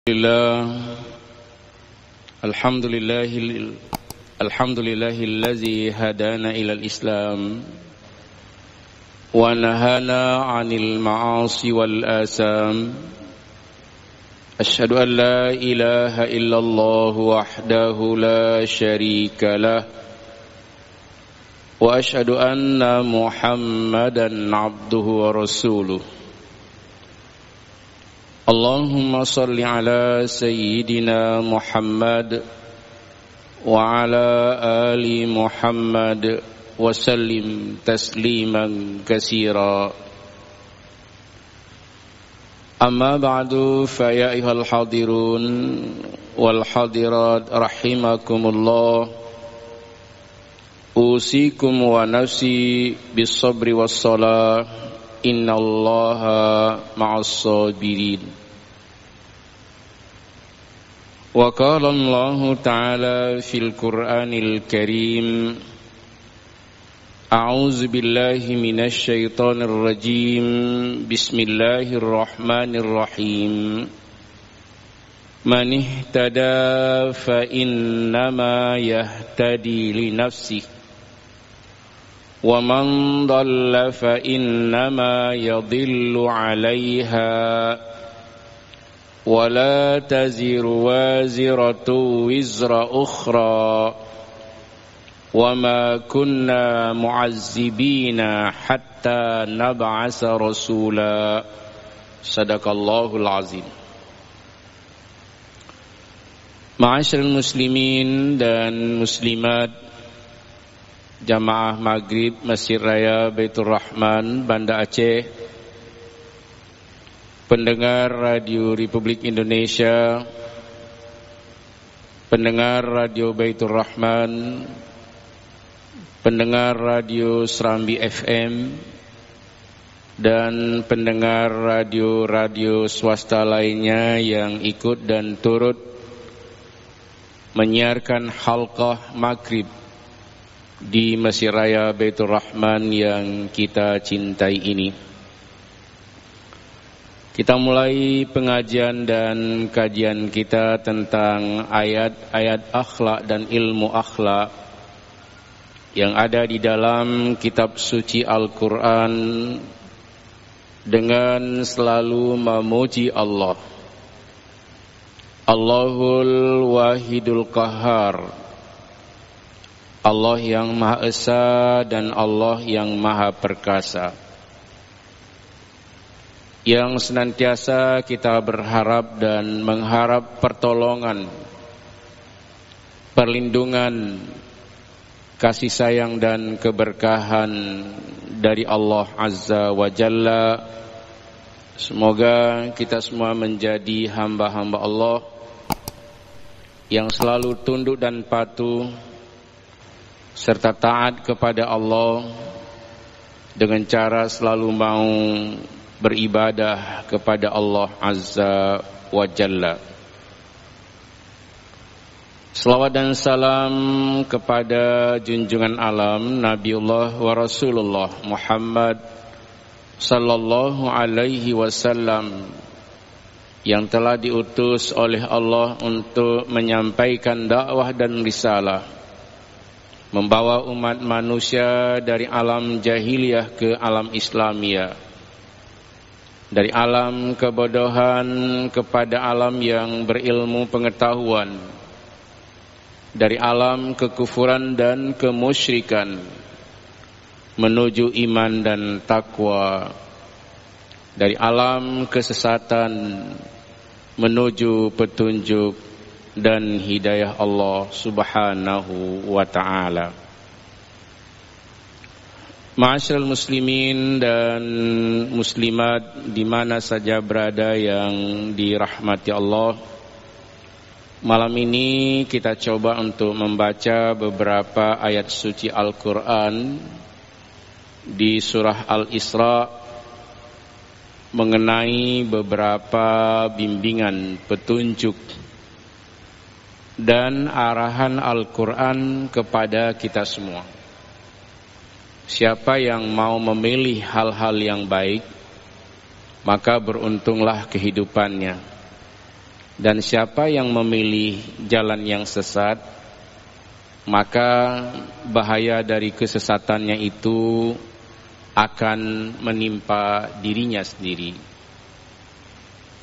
Alhamdulillahillazi hadana ilal Islam wa nahana 'anil ma'asi wal asam. Asyhadu an la ilaha illallah wahdahu la syarika lah wa asyhadu anna Muhammadan 'abduhu wa rasuluh. Allahumma salli ala sayyidina Muhammad wa ala ali Muhammad wa sallim tasliman katsira. Amma ba'du, fa ya ayyuhal hadirun wal hadirat rahimakumullah. Usikum wa nafsi bis sabri was salah. Innallaha ma'as sabirin. Wa qala Allahu ta'ala fil Qur'anil Karim, a'udzu billahi minasy syaithanir rajim. Bismillahirrahmanirrahim. Man ihtada fa innama yahtadi li nafsihi wa man dhalla fa innama yadhillu 'alaiha wa la taziru waziratu wizra ukhra wa ma kunna mu'azzibina hatta nab'asa rasula. Sadaqallahul azim. Ma'asyiral muslimin dan muslimat, Jamaah Maghrib Masjid Raya Baitur Rahman Banda Aceh, pendengar Radio Republik Indonesia, pendengar Radio Baitur Rahman, pendengar Radio Serambi FM, dan pendengar radio-radio swasta lainnya yang ikut dan turut menyiarkan halqah Maghrib di Masjid Raya Baitur Rahman yang kita cintai ini. Kita mulai pengajian dan kajian kita tentang ayat-ayat akhlak dan ilmu akhlak yang ada di dalam kitab suci Al-Quran dengan selalu memuji Allah. Allahul Wahidul Qahhar, Allah yang Maha Esa dan Allah yang Maha Perkasa, yang senantiasa kita berharap dan mengharap pertolongan, perlindungan, kasih sayang dan keberkahan dari Allah Azza wa Jalla. Semoga kita semua menjadi hamba-hamba Allah yang selalu tunduk dan patuh serta taat kepada Allah dengan cara selalu mau beribadah kepada Allah Azza wa Jalla. Selawat dan salam kepada junjungan alam Nabiullah wa Rasulullah Muhammad sallallahu alaihi wasallam yang telah diutus oleh Allah untuk menyampaikan dakwah dan risalah, membawa umat manusia dari alam jahiliyah ke alam Islamiyah, dari alam kebodohan kepada alam yang berilmu pengetahuan, dari alam kekufuran dan kemusyrikan menuju iman dan takwa, dari alam kesesatan menuju petunjuk dan hidayah Allah Subhanahu wa ta'ala. Ma'asyiral muslimin dan muslimat di mana saja berada yang dirahmati Allah, malam ini kita coba untuk membaca beberapa ayat suci Al-Quran di surah Al-Isra mengenai beberapa bimbingan, petunjuk dan arahan Al-Quran kepada kita semua. Siapa yang mau memilih hal-hal yang baik, maka beruntunglah kehidupannya. Dan siapa yang memilih jalan yang sesat, maka bahaya dari kesesatannya itu akan menimpa dirinya sendiri.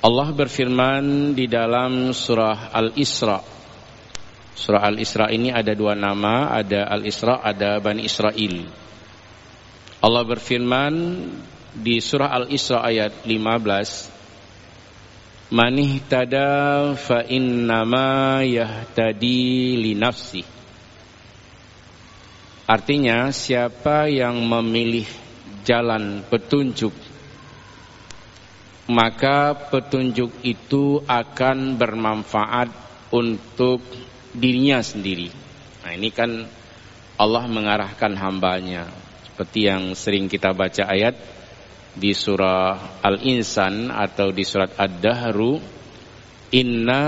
Allah berfirman di dalam surah Al-Isra. Surah Al-Isra ini ada dua nama, ada Al-Isra, ada Bani Israel. Allah berfirman di surah Al-Isra ayat 15, Man ihtada fa innama yahtadi li nafsi. Artinya siapa yang memilih jalan petunjuk, maka petunjuk itu akan bermanfaat untuk dirinya sendiri. Nah, ini kan Allah mengarahkan hambanya, seperti yang sering kita baca ayat di surah Al-Insan atau di surat Ad-Dahru, Inna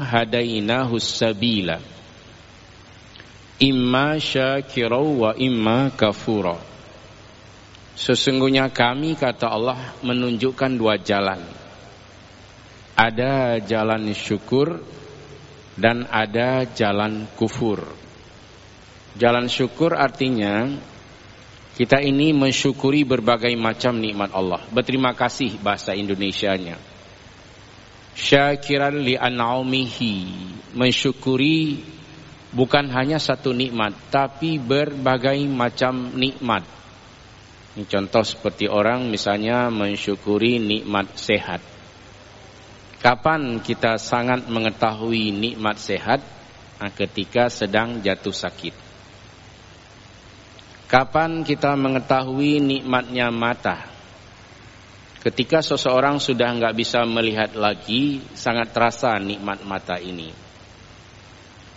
hadainahus sabila imma syakirau wa imma kafura. Sesungguhnya kami, kata Allah, menunjukkan dua jalan. Ada jalan syukur dan ada jalan kufur. Jalan syukur artinya kita ini mensyukuri berbagai macam nikmat Allah. Berterima kasih bahasa Indonesianya. Syakiran li an'aumihi, mensyukuri bukan hanya satu nikmat, tapi berbagai macam nikmat. Ini contoh seperti orang misalnya mensyukuri nikmat sehat. Kapan kita sangat mengetahui nikmat sehat? Nah, ketika sedang jatuh sakit. Kapan kita mengetahui nikmatnya mata? Ketika seseorang sudah enggak bisa melihat lagi, sangat terasa nikmat mata ini.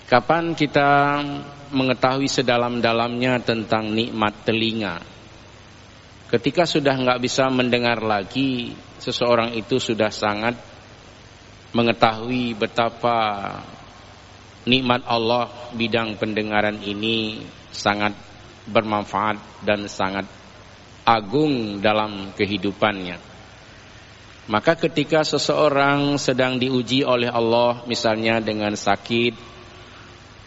Kapan kita mengetahui sedalam-dalamnya tentang nikmat telinga? Ketika sudah enggak bisa mendengar lagi, seseorang itu sudah sangat mengetahui betapa nikmat Allah bidang pendengaran ini sangat bermanfaat dan sangat agung dalam kehidupannya. Maka ketika seseorang sedang diuji oleh Allah, misalnya dengan sakit,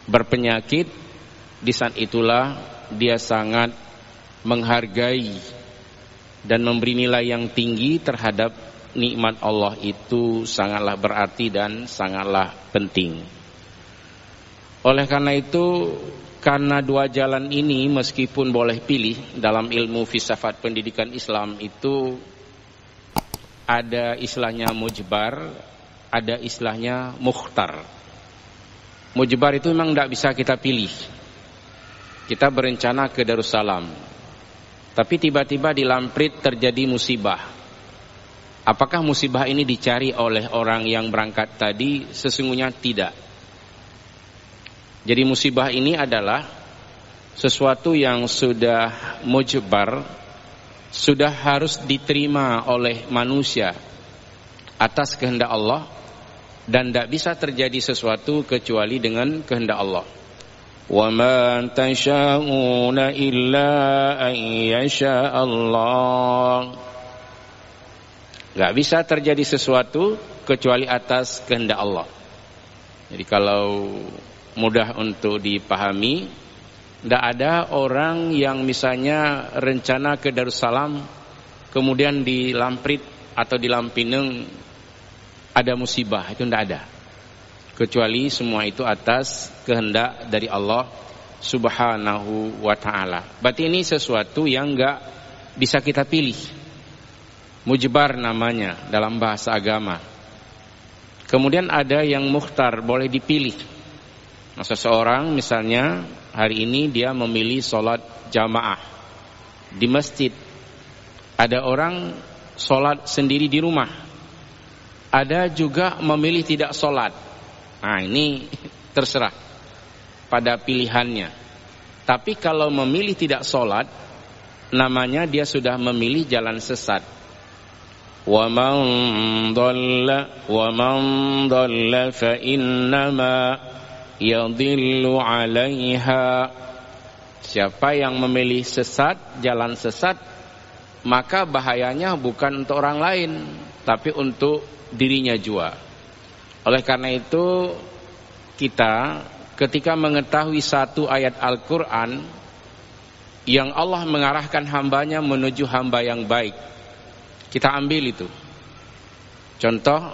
berpenyakit, di saat itulah dia sangat menghargai dan memberi nilai yang tinggi terhadap nikmat Allah itu, sangatlah berarti dan sangatlah penting. Oleh karena itu, karena dua jalan ini meskipun boleh pilih, dalam ilmu filsafat pendidikan Islam itu ada istilahnya mujbar, ada istilahnya mukhtar. Mujbar itu memang tidak bisa kita pilih. Kita berencana ke Darussalam, tapi tiba-tiba di Lamprit terjadi musibah. Apakah musibah ini dicari oleh orang yang berangkat tadi? Sesungguhnya tidak. Jadi musibah ini adalah sesuatu yang sudah mujbar, sudah harus diterima oleh manusia atas kehendak Allah, dan tidak bisa terjadi sesuatu kecuali dengan kehendak Allah. Wa ma tasha'una illa an yasha Allah. Enggak bisa terjadi sesuatu kecuali atas kehendak Allah. Jadi kalau mudah untuk dipahami, tidak ada orang yang misalnya rencana ke Darussalam, kemudian di Lamprit atau di Lampineng ada musibah, itu tidak ada. Kecuali semua itu atas kehendak dari Allah Subhanahu wa ta'ala. Berarti ini sesuatu yang enggak bisa kita pilih. Mujbar namanya dalam bahasa agama. Kemudian ada yang mukhtar, boleh dipilih. Nah, seseorang misalnya hari ini dia memilih sholat jamaah di masjid. Ada orang sholat sendiri di rumah. Ada juga memilih tidak sholat. Nah, ini terserah pada pilihannya. Tapi kalau memilih tidak sholat, namanya dia sudah memilih jalan sesat. Wa man dhalla fa innama yadhillu 'alaiha. Siapa yang memilih sesat, jalan sesat, maka bahayanya bukan untuk orang lain, tapi untuk dirinya juga. Oleh karena itu kita ketika mengetahui satu ayat Al-Quran yang Allah mengarahkan hambanya menuju hamba yang baik, kita ambil itu. Contoh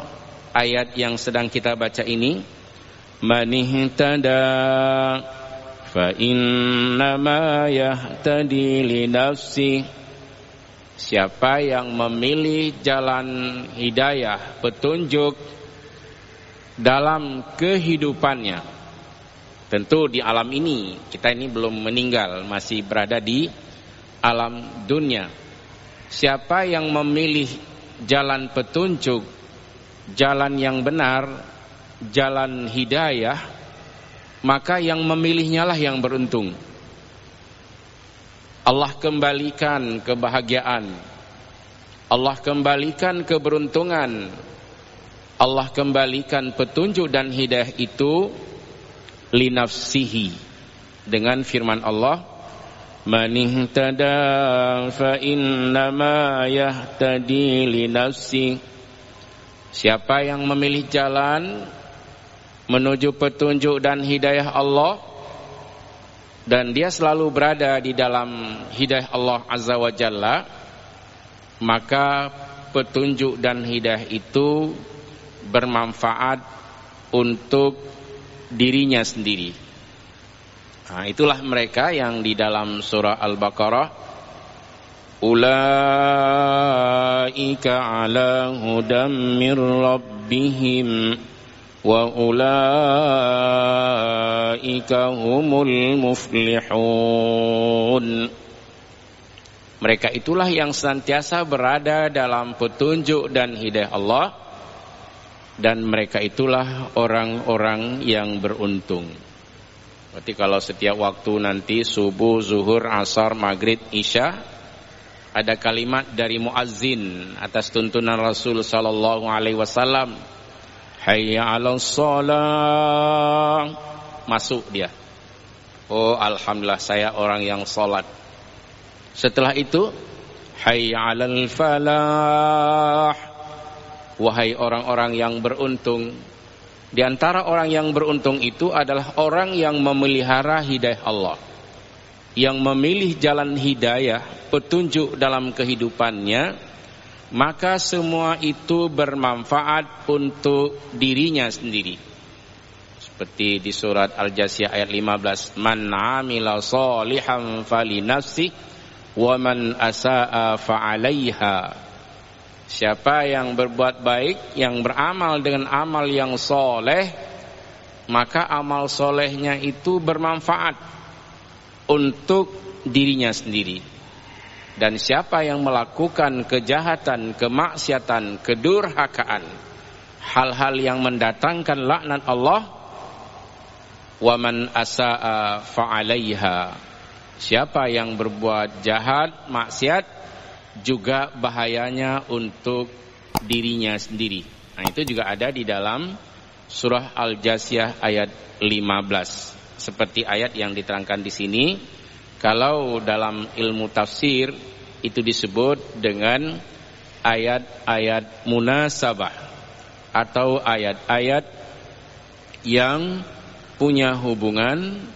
ayat yang sedang kita baca ini, man ihtada fa innama yahtadi li nafsi. Siapa yang memilih jalan hidayah, petunjuk dalam kehidupannya, tentu di alam ini, kita ini belum meninggal, masih berada di alam dunia. Siapa yang memilih jalan petunjuk, jalan yang benar, jalan hidayah, maka yang memilihnya lah yang beruntung. Allah kembalikan kebahagiaan, Allah kembalikan keberuntungan, Allah kembalikan petunjuk dan hidayah itu li nafsihi, dengan firman Allah, man ihtada fa innama yahtadi li nafsi. Siapa yang memilih jalan menuju petunjuk dan hidayah Allah, dan dia selalu berada di dalam hidayah Allah Azza wa Jalla, maka petunjuk dan hidayah itu bermanfaat untuk dirinya sendiri. Nah, itulah mereka yang di dalam surah Al-Baqarah, ulaika ala hudam mir rabbihim wa ulaika humul muflihun. Mereka itulah yang senantiasa berada dalam petunjuk dan hidayah Allah, dan mereka itulah orang-orang yang beruntung. Berarti kalau setiap waktu nanti subuh, zuhur, asar, maghrib, isya, ada kalimat dari muazzin atas tuntunan Rasul sallallahu alaihi wasallam, hayya 'alas shalah, masuk dia. Oh, alhamdulillah saya orang yang salat. Setelah itu, hayya 'alal falah, wahai orang-orang yang beruntung. Di antara orang yang beruntung itu adalah orang yang memelihara hidayah Allah, yang memilih jalan hidayah, petunjuk dalam kehidupannya, maka semua itu bermanfaat untuk dirinya sendiri. Seperti di surat Al-Jasiyah ayat 15, man 'amila shalihan falinafsi wa man asaa fa'alaiha. Siapa yang berbuat baik, yang beramal dengan amal yang soleh, maka amal solehnya itu bermanfaat untuk dirinya sendiri. Dan siapa yang melakukan kejahatan, kemaksiatan, kedurhakaan, hal-hal yang mendatangkan laknat Allah, wa man asaa fa'alaiha. Siapa yang berbuat jahat, maksiat, juga bahayanya untuk dirinya sendiri. Nah, itu juga ada di dalam surah Al-Jasiyah ayat 15. Seperti ayat yang diterangkan di sini. Kalau dalam ilmu tafsir itu disebut dengan ayat-ayat munasabah, atau ayat-ayat yang punya hubungan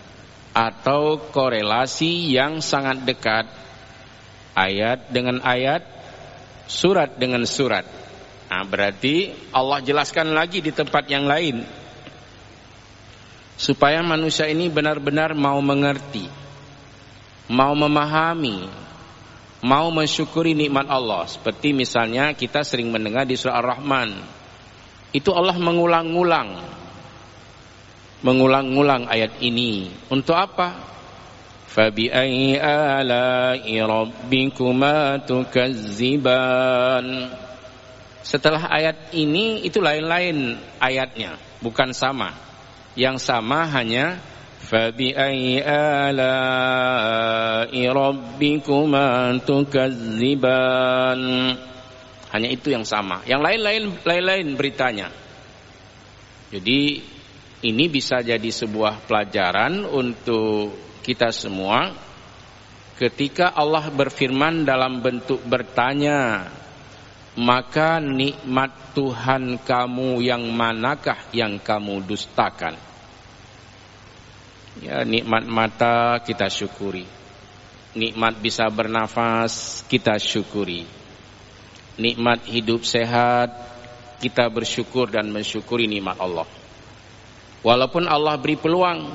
atau korelasi yang sangat dekat, ayat dengan ayat, surat dengan surat. Nah, berarti Allah jelaskan lagi di tempat yang lain supaya manusia ini benar-benar mau mengerti, mau memahami, mau mensyukuri nikmat Allah. Seperti misalnya kita sering mendengar di surah Ar-Rahman, itu Allah mengulang-ulang ayat ini. Untuk apa? Fabi'ayyi ala'i rabbikuma tukazziban. Setelah ayat ini itu lain-lain ayatnya, bukan sama. Yang sama hanya fabi'ayyi ala'i rabbikuma tukazziban. Hanya itu yang sama. Yang lain-lain beritanya. Jadi ini bisa jadi sebuah pelajaran untuk kita semua. Ketika Allah berfirman dalam bentuk bertanya, maka nikmat Tuhan kamu yang manakah yang kamu dustakan? Ya, nikmat mata kita syukuri, nikmat bisa bernafas kita syukuri, nikmat hidup sehat kita bersyukur dan mensyukuri nikmat Allah. Walaupun Allah beri peluang,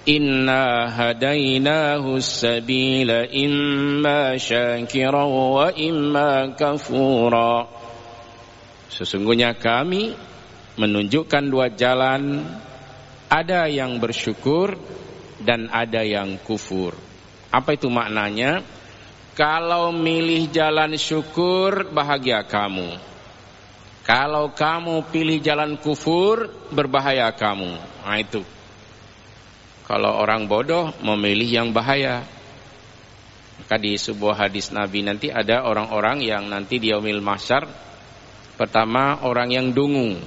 inna hadainahu sabila imma syakiran wa imma kafura. Sesungguhnya kami menunjukkan dua jalan, ada yang bersyukur dan ada yang kufur. Apa itu maknanya? Kalau milih jalan syukur, bahagia kamu. Kalau kamu pilih jalan kufur, berbahaya kamu. Nah itu. Kalau orang bodoh memilih yang bahaya. Maka di sebuah hadis Nabi nanti ada orang-orang yang nanti di yaumil mahsyar, pertama orang yang dungu,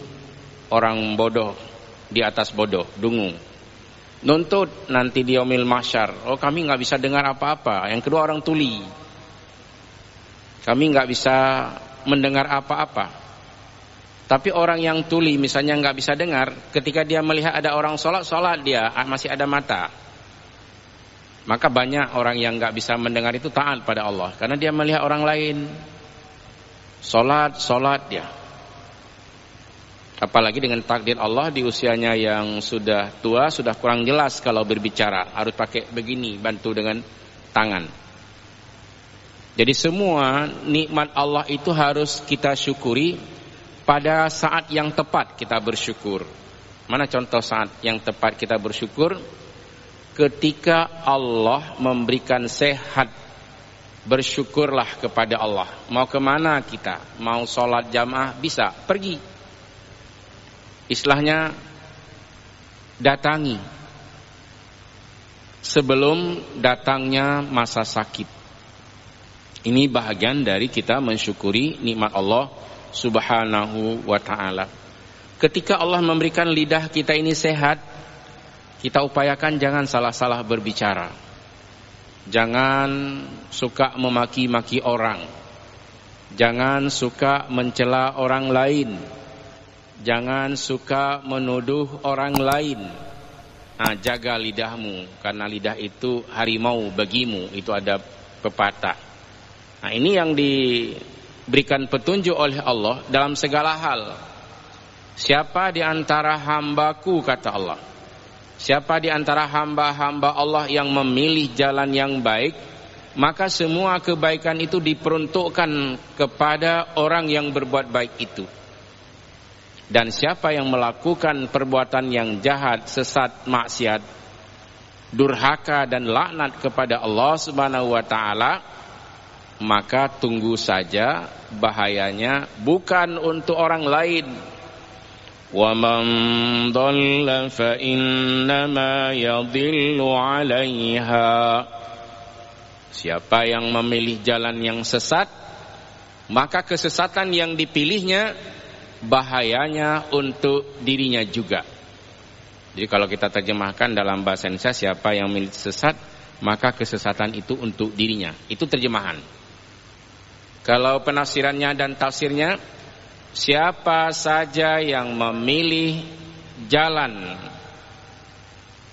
orang bodoh di atas bodoh, dungu. Nuntut nanti di yaumil mahsyar, oh kami nggak bisa dengar apa-apa. Yang kedua orang tuli, kami nggak bisa mendengar apa-apa. Tapi orang yang tuli misalnya nggak bisa dengar, ketika dia melihat ada orang sholat dia masih ada mata. Maka banyak orang yang nggak bisa mendengar itu taat pada Allah, karena dia melihat orang lain sholat dia. Apalagi dengan takdir Allah di usianya yang sudah tua, sudah kurang jelas kalau berbicara, harus pakai begini, bantu dengan tangan. Jadi semua nikmat Allah itu harus kita syukuri. Pada saat yang tepat kita bersyukur. Mana contoh saat yang tepat kita bersyukur? Ketika Allah memberikan sehat, bersyukurlah kepada Allah. Mau kemana kita? Mau sholat jamaah bisa, pergi. Istilahnya datangi sebelum datangnya masa sakit. Ini bahagian dari kita mensyukuri nikmat Allah Subhanahu wa ta'ala. Ketika Allah memberikan lidah kita ini sehat, kita upayakan jangan salah-salah berbicara. Jangan suka memaki-maki orang. Jangan suka mencela orang lain. Jangan suka menuduh orang lain. Nah, jaga lidahmu, karena lidah itu harimau bagimu, itu ada pepatah. Nah, ini yang diberikan petunjuk oleh Allah dalam segala hal. Siapa di antara hambaku, kata Allah, siapa di antara hamba-hamba Allah yang memilih jalan yang baik, maka semua kebaikan itu diperuntukkan kepada orang yang berbuat baik itu. Dan siapa yang melakukan perbuatan yang jahat, sesat, maksiat, durhaka dan laknat kepada Allah Subhanahu wa ta'ala, maka tunggu saja bahayanya bukan untuk orang lain. Wa man dhalla fa innama yadhillu 'alaiha. Siapa yang memilih jalan yang sesat, maka kesesatan yang dipilihnya bahayanya untuk dirinya juga. Jadi kalau kita terjemahkan dalam bahasa Indonesia, siapa yang memilih sesat, maka kesesatan itu untuk dirinya. Itu terjemahan. Kalau penafsirannya dan tafsirnya, siapa saja yang memilih jalan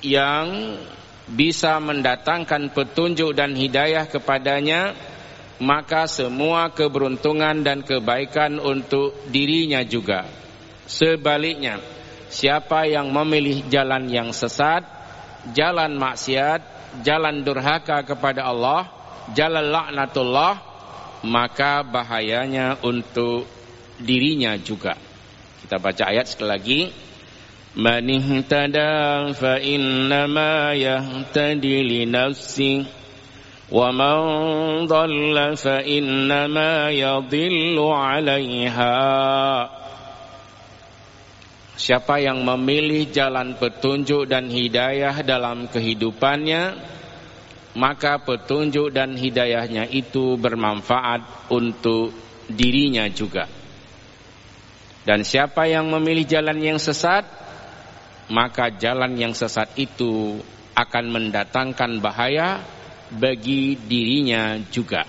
yang bisa mendatangkan petunjuk dan hidayah kepadanya, maka semua keberuntungan dan kebaikan untuk dirinya juga. Sebaliknya, siapa yang memilih jalan yang sesat, jalan maksiat, jalan durhaka kepada Allah, jalan laknatullah, maka bahayanya untuk dirinya juga. Kita baca ayat sekali lagi. Man ihtada fa innama yahtadi li nafsihi wa man dhalla fa innama yadhillu 'alaiha. Siapa yang memilih jalan petunjuk dan hidayah dalam kehidupannya, maka petunjuk dan hidayahnya itu bermanfaat untuk dirinya juga. Dan siapa yang memilih jalan yang sesat, maka jalan yang sesat itu akan mendatangkan bahaya bagi dirinya juga.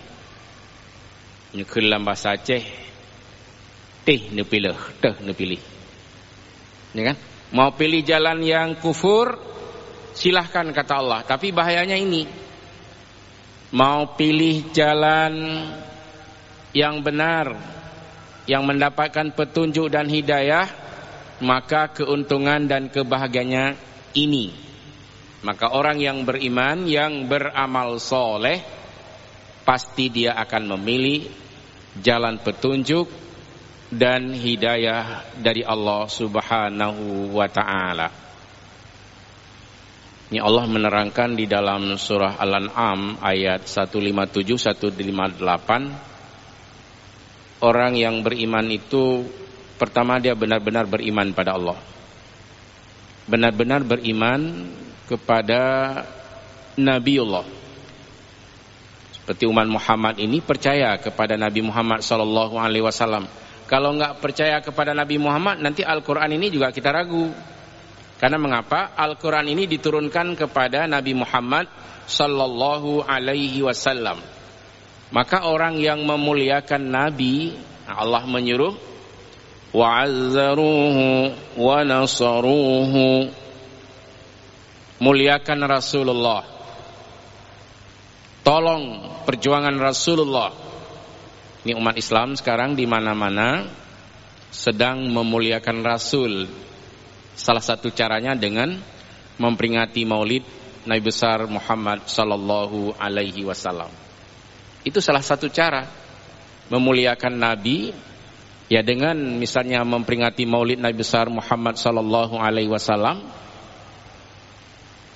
Ini dalam bahasa Aceh teh nu pilih. Ya kan? Mau pilih jalan yang kufur, silahkan kata Allah. Tapi bahayanya ini, mau pilih jalan yang benar, yang mendapatkan petunjuk dan hidayah, maka keuntungan dan kebahagiaannya ini. Maka orang yang beriman, yang beramal soleh, pasti dia akan memilih jalan petunjuk dan hidayah dari Allah Subhanahu wa ta'ala. Ini Allah menerangkan di dalam surah Al-An'am ayat 157 158. Orang yang beriman itu pertama dia benar-benar beriman pada Allah. Benar-benar beriman kepada Nabiullah. Seperti umat Muhammad ini percaya kepada Nabi Muhammad sallallahu alaihi wasallam. Kalau enggak percaya kepada Nabi Muhammad, nanti Al-Qur'an ini juga kita ragu. Karena mengapa? Al-Qur'an ini diturunkan kepada Nabi Muhammad sallallahu alaihi wasallam. Maka orang yang memuliakan Nabi, Allah menyuruh wa'azzaruhu wa nasaruhu, muliakan Rasulullah, tolong perjuangan Rasulullah. Ini umat Islam sekarang di mana-mana sedang memuliakan Rasul. Salah satu caranya dengan memperingati Maulid Nabi besar Muhammad sallallahu alaihi wasallam. Itu salah satu cara memuliakan Nabi, ya dengan misalnya memperingati Maulid Nabi besar Muhammad sallallahu alaihi wasallam.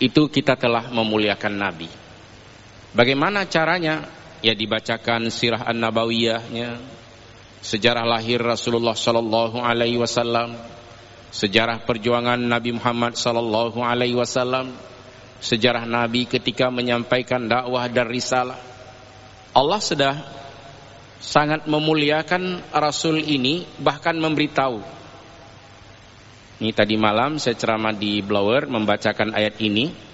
Itu kita telah memuliakan Nabi. Bagaimana caranya? Ya dibacakan sirah an-nabawiyahnya, sejarah lahir Rasulullah sallallahu alaihi wasallam, sejarah perjuangan Nabi Muhammad sallallahu alaihi wasallam, sejarah Nabi ketika menyampaikan dakwah dan risalah. Allah sudah sangat memuliakan Rasul ini, bahkan memberitahu. Ini tadi malam saya ceramah di Blower membacakan ayat ini.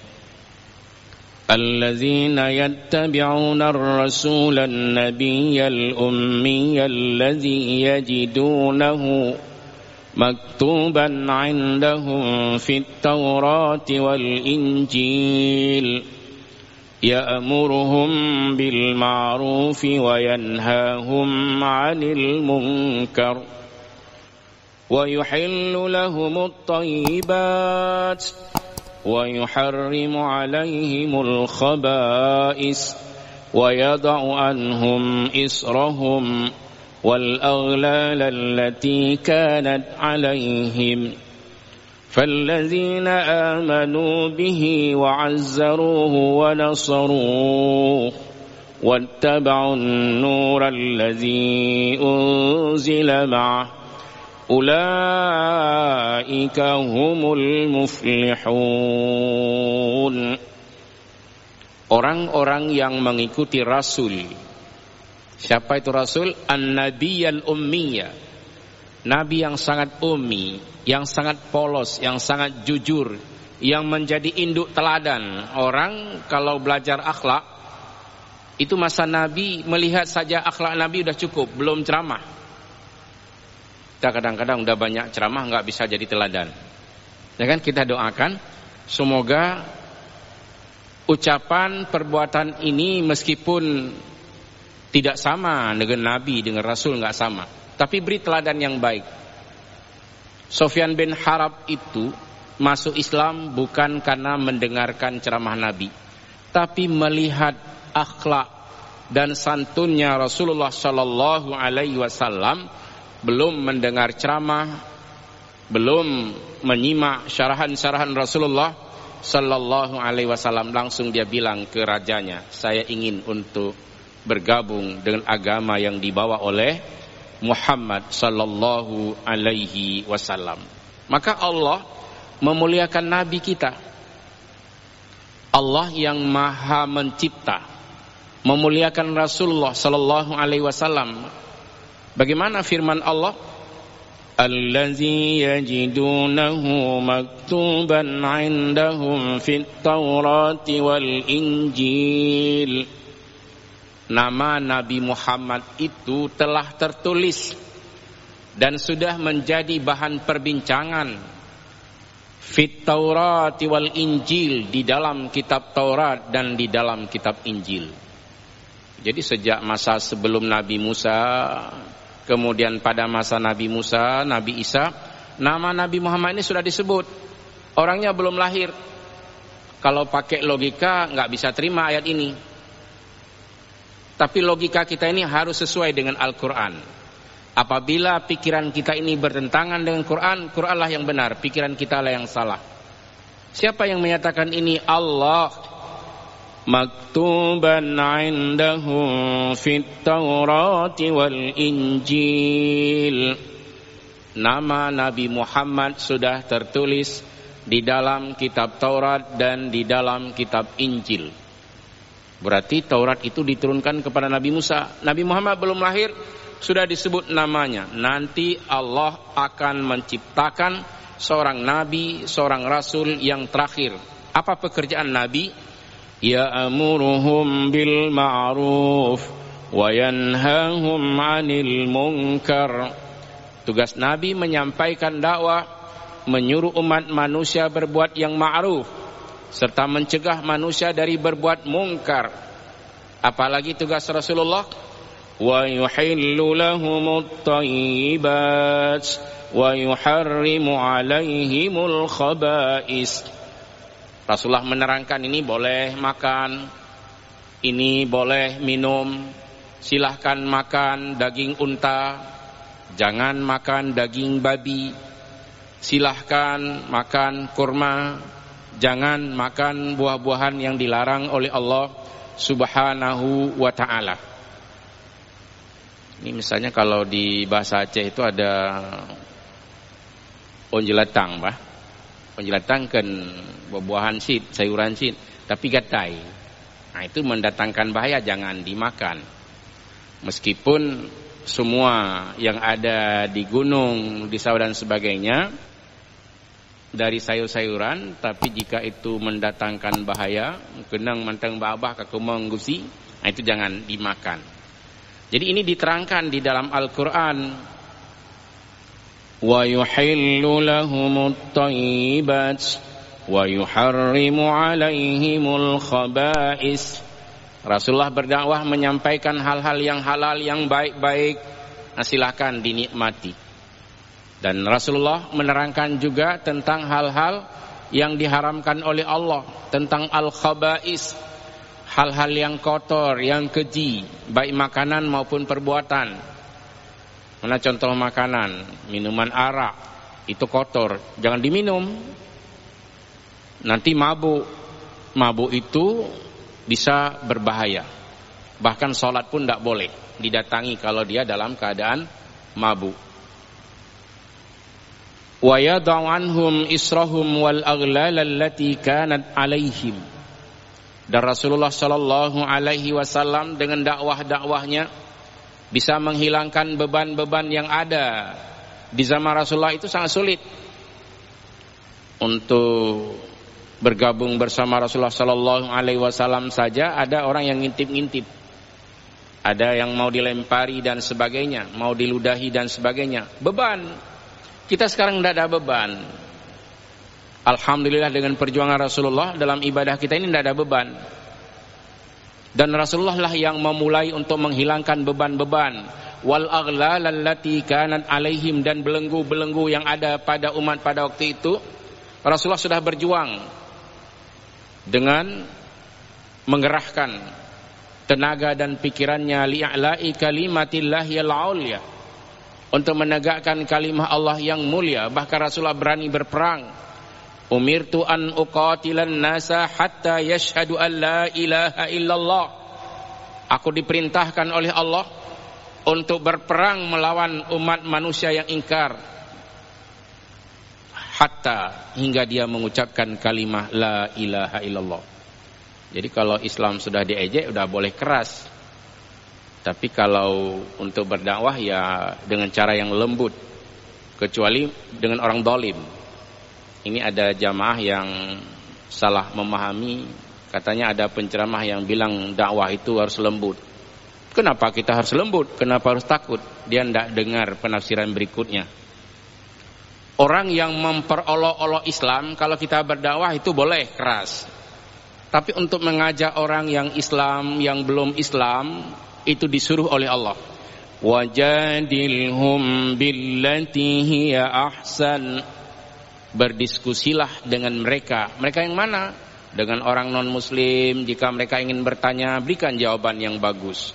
Allazina yattabi'una ar-rasula an-nabiyyal ummiyal ladzi yajidunahu maktuban 'indahum fit Taurati wal Injil ya'muruhum bil ma'rufi wa yanhahum 'anil munkar wa yuhillu lahumut thayyibat wa yuharrimu 'alaihimul khaba'is wa yad'u anhum israhum wal aghlal allati kanat 'alaihim فالذين آمنوا به وعزروه ونصروه واتبعوا النور الذي أنزل معه أولئك هم المفلحون. Orang-orang yang mengikuti Rasul. Siapa itu Rasul? An-Nabiyyal Ummiyya, Nabi yang sangat ummi, yang sangat polos, yang sangat jujur, yang menjadi induk teladan. Orang kalau belajar akhlak, itu masa Nabi melihat saja akhlak Nabi udah cukup, belum ceramah. Kita kadang-kadang udah banyak ceramah nggak bisa jadi teladan. Ya kan, kita doakan semoga ucapan perbuatan ini meskipun tidak sama dengan Nabi, dengan Rasul nggak sama, tapi beri teladan yang baik. Sufyan bin Harb itu masuk Islam bukan karena mendengarkan ceramah Nabi, tapi melihat akhlak dan santunnya Rasulullah sallallahu alaihi wasallam. Belum mendengar ceramah, belum menyimak syarahan-syarahan Rasulullah sallallahu alaihi wasallam, langsung dia bilang ke rajanya, saya ingin untuk bergabung dengan agama yang dibawa oleh Muhammad sallallahu alaihi wasallam. Maka Allah memuliakan Nabi kita. Allah yang Maha Mencipta memuliakan Rasulullah sallallahu alaihi wasallam. Bagaimana firman Allah? Allazi yajidunahu maktuban 'indahum fit Taurati wal Injil. Nama Nabi Muhammad itu telah tertulis dan sudah menjadi bahan perbincangan fit Taurat wal Injil, di dalam kitab Taurat dan di dalam kitab Injil. Jadi sejak masa sebelum Nabi Musa, kemudian pada masa Nabi Musa, Nabi Isa, nama Nabi Muhammad ini sudah disebut. Orangnya belum lahir. Kalau pakai logika nggak bisa terima ayat ini. Tapi logika kita ini harus sesuai dengan Al-Quran. Apabila pikiran kita ini bertentangan dengan Quran, Quranlah yang benar, pikiran kita lah yang salah. Siapa yang menyatakan ini? Allah. Maktuban indahu fit Taurati wal Injil. Nama Nabi Muhammad sudah tertulis di dalam kitab Taurat dan di dalam kitab Injil. Berarti Taurat itu diturunkan kepada Nabi Musa. Nabi Muhammad belum lahir, sudah disebut namanya. Nanti Allah akan menciptakan seorang nabi, seorang rasul yang terakhir. Apa pekerjaan nabi? Ya'muruhum bil ma'ruf wa yanhahum 'anil munkar. Tugas nabi menyampaikan dakwah, menyuruh umat manusia berbuat yang ma'ruf serta mencegah manusia dari berbuat mungkar. Apalagi tugas Rasulullah? Wa yuhillu lahumut thayyibat wa yuharrimu 'alaihimul khaba'is. Rasulullah menerangkan ini boleh makan, ini boleh minum. Silahkan makan daging unta, jangan makan daging babi. Silahkan makan kurma, jangan makan buah-buahan yang dilarang oleh Allah Subhanahu wa ta'ala. Ini misalnya kalau di bahasa Aceh itu ada onjelatang, bah. Onjelatang kan buah-buahan sit, sayuran sit, tapi gatai. Nah, itu mendatangkan bahaya, jangan dimakan. Meskipun semua yang ada di gunung, di sawah dan sebagainya dari sayur-sayuran, tapi jika itu mendatangkan bahaya, kenang mantang babah ke kumang gusi, nah itu jangan dimakan. Jadi ini diterangkan di dalam Al-Quran. Wa yuhillu lahumut thayyibat wa yuharrimu 'alaihimul khaba'is. Rasulullah berdakwah menyampaikan hal-hal yang halal, yang baik-baik. Nah, silakan dinikmati. Dan Rasulullah menerangkan juga tentang hal-hal yang diharamkan oleh Allah, tentang al-khaba'is, hal-hal yang kotor, yang keji, baik makanan maupun perbuatan. Mana contoh makanan? Minuman arak, itu kotor, jangan diminum. Nanti mabuk. Mabuk itu bisa berbahaya. Bahkan sholat pun tidak boleh didatangi kalau dia dalam keadaan mabuk. Wa yad'u anhum israhum wal aghlal allati kanat 'alaihim. Dan Rasulullah sallallahu alaihi wasallam dengan dakwah-dakwahnya bisa menghilangkan beban-beban yang ada. Di zaman Rasulullah itu sangat sulit untuk bergabung bersama Rasulullah sallallahu alaihi wasallam saja ada orang yang ngintip-ngintip. Ada yang mau dilempari dan sebagainya, mau diludahi dan sebagainya. Beban. Kita sekarang tidak ada beban. Alhamdulillah dengan perjuangan Rasulullah dalam ibadah kita ini tidak ada beban. Dan Rasulullah lah yang memulai untuk menghilangkan beban-beban. Wal aghlal allati kanat alaihim, dan belenggu-belenggu yang ada pada umat pada waktu itu. Rasulullah sudah berjuang dengan mengerahkan tenaga dan pikirannya li'ala'i kalimatillahil 'ulya, untuk menegakkan kalimah Allah yang mulia. Bahkan Rasulullah berani berperang. Umirtu an uqatilan nasa hatta yashhadu an la ilaha illallah. Aku diperintahkan oleh Allah untuk berperang melawan umat manusia yang ingkar, hatta, hingga dia mengucapkan kalimah la ilaha illallah. Jadi kalau Islam sudah diejek udah boleh keras. Tapi kalau untuk berdakwah ya dengan cara yang lembut, kecuali dengan orang zalim. Ini ada jamaah yang salah memahami, katanya ada penceramah yang bilang dakwah itu harus lembut. Kenapa kita harus lembut? Kenapa harus takut? Dia tidak dengar penafsiran berikutnya. Orang yang memperolok-olok Islam, kalau kita berdakwah itu boleh keras. Tapi untuk mengajak orang yang Islam, yang belum Islam, itu disuruh oleh Allah. Wajadilhum billati hiya ahsan. Berdiskusilah dengan mereka. Mereka yang mana? Dengan orang non-muslim. Jika mereka ingin bertanya, berikan jawaban yang bagus.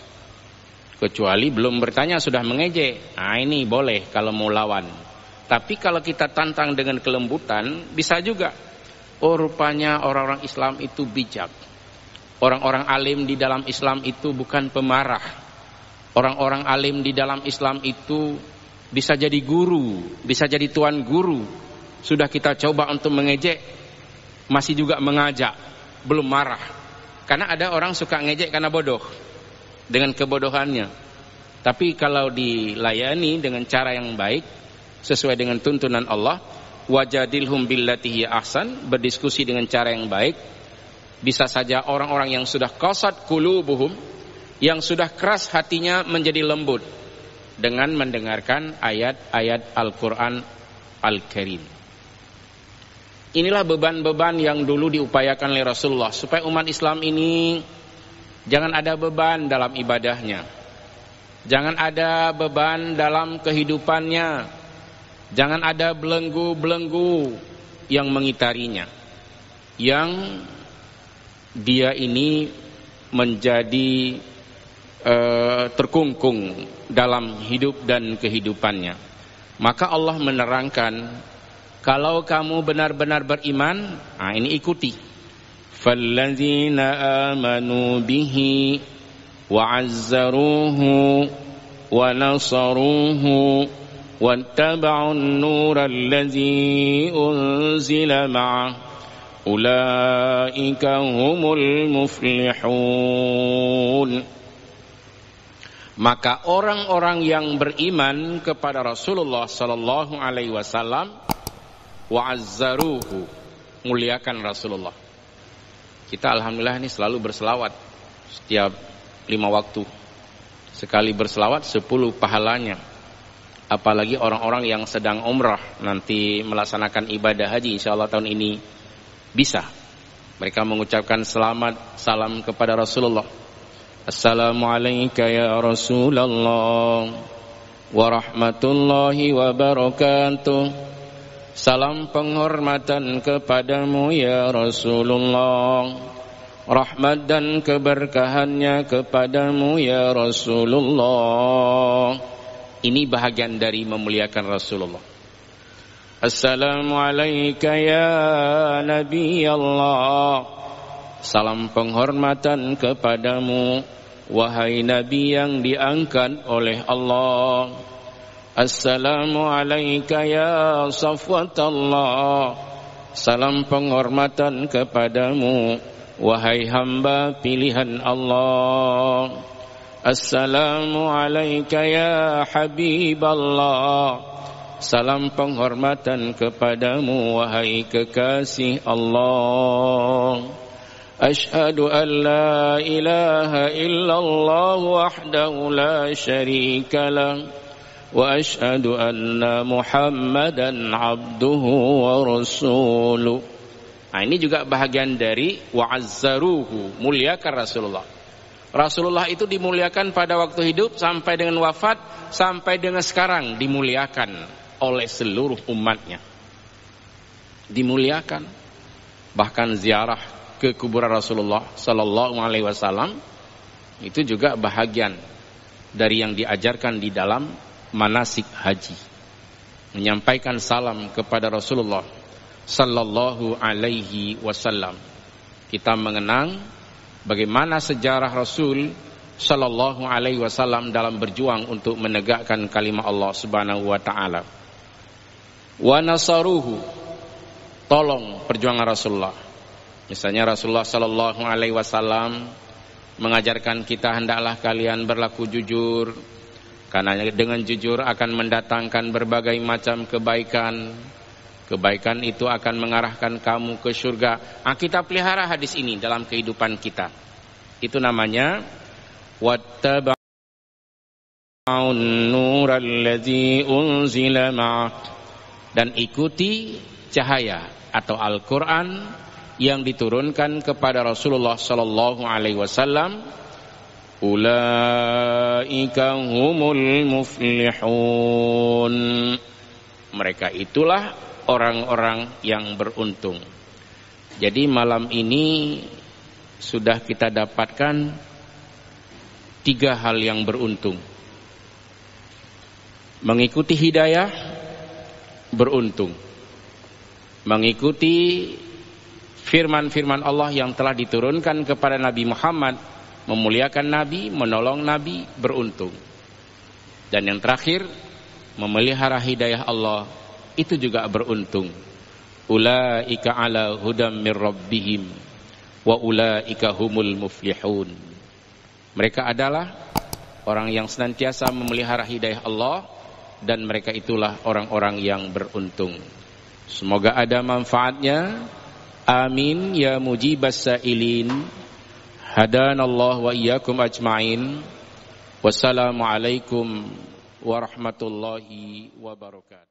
Kecuali belum bertanya sudah mengejek. Nah ini boleh kalau mau lawan. Tapi kalau kita tantang dengan kelembutan, bisa juga. Oh rupanya orang-orang Islam itu bijak. Orang-orang alim di dalam Islam itu bukan pemarah. Orang-orang alim di dalam Islam itu bisa jadi guru, bisa jadi tuan guru. Sudah kita coba untuk mengejek, masih juga mengajak, belum marah. Karena ada orang suka ngejek karena bodoh, dengan kebodohannya. Tapi kalau dilayani dengan cara yang baik, sesuai dengan tuntunan Allah, wajadilhum billati hiya ahsan, berdiskusi dengan cara yang baik. Bisa saja orang-orang yang sudah qasat qulubuhum, yang sudah keras hatinya menjadi lembut dengan mendengarkan ayat-ayat Al-Quran Al-Karim. Inilah beban-beban yang dulu diupayakan oleh Rasulullah, supaya umat Islam ini jangan ada beban dalam ibadahnya, jangan ada beban dalam kehidupannya, jangan ada belenggu-belenggu yang mengitarinya, yang dia ini menjadi terkungkung dalam hidup dan kehidupannya. Maka Allah menerangkan, kalau kamu benar-benar beriman, nah ini ikuti. Fallazina amanu bihi wa'azzaruhu wa nasaruhu wattaba'un nural ladzi unzila ma'ah ulaika humul muflihun. Maka orang-orang yang beriman kepada Rasulullah sallallahu alaihi wasallam wa'azzaruhu, muliakan Rasulullah. Kita alhamdulillah ini selalu berselawat setiap 5 waktu. Sekali berselawat 10 pahalanya. Apalagi orang-orang yang sedang umrah nanti melaksanakan ibadah haji insyaallah tahun ini bisa. Mereka mengucapkan selamat salam kepada Rasulullah. Assalamualaikum ya Rasulullah wa rahmatullahi wa barakatuh. Salam penghormatan kepadamu ya Rasulullah, rahmat dan keberkahannya kepadamu ya Rasulullah. Ini bahagian dari memuliakan Rasulullah. Assalamualaikum ya Nabi Allah. Salam penghormatan kepadamu wahai Nabi yang diangkat oleh Allah. Assalamualaikum ya Safwatullah. Salam penghormatan kepadamu wahai hamba pilihan Allah. Assalamualaikum ya Habiballah. Salam penghormatan kepadamu wahai kekasih Allah. Ashhadu an la ilaha illallah wahdahu la syarika lah wa ashhadu anna Muhammadan abduhu wa rasuluh. Nah ini juga bahagian dari wa'azzaruhu, muliakan Rasulullah. Rasulullah itu dimuliakan pada waktu hidup sampai dengan wafat, sampai dengan sekarang dimuliakan oleh seluruh umatnya. Dimuliakan. Bahkan ziarah ke kuburan Rasulullah sallallahu alaihi wasallam itu juga bahagian dari yang diajarkan di dalam manasik haji. Menyampaikan salam kepada Rasulullah sallallahu alaihi wasallam. Kita mengenang bagaimana sejarah Rasul sallallahu alaihi wasallam dalam berjuang untuk menegakkan kalimat Allah Subhanahu wa taala. Wa nasaruhu, tolong perjuangan Rasulullah. Misalnya Rasulullah sallallahu alaihi wasallam mengajarkan kita hendaklah kalian berlaku jujur, karena dengan jujur akan mendatangkan berbagai macam kebaikan. Kebaikan itu akan mengarahkan kamu ke surga. Kita pelihara hadis ini dalam kehidupan kita. Itu namanya wattaba an-nur alladzi unzila ma'ah, dan ikuti cahaya atau Al-Qur'an yang diturunkan kepada Rasulullah sallallahu alaihi wasallam. Ulaika humul muflihun, mereka itulah orang-orang yang beruntung. Jadi malam ini sudah kita dapatkan 3 hal yang beruntung. Mengikuti hidayah, beruntung. Mengikuti firman-firman Allah yang telah diturunkan kepada Nabi Muhammad, memuliakan Nabi, menolong Nabi, beruntung. Dan yang terakhir, memelihara hidayah Allah, itu juga beruntung. Ulaika ala hudam mir rabbihim wa ulaika humul muflihun. Mereka adalah orang yang senantiasa memelihara hidayah Allah, dan mereka itulah orang-orang yang beruntung. Semoga ada manfaatnya. Amin ya mujibas sa'ilin. Hadanallahu wa iyyakum ajma'in. Wassalamualaikum warahmatullahi wabarakatuh.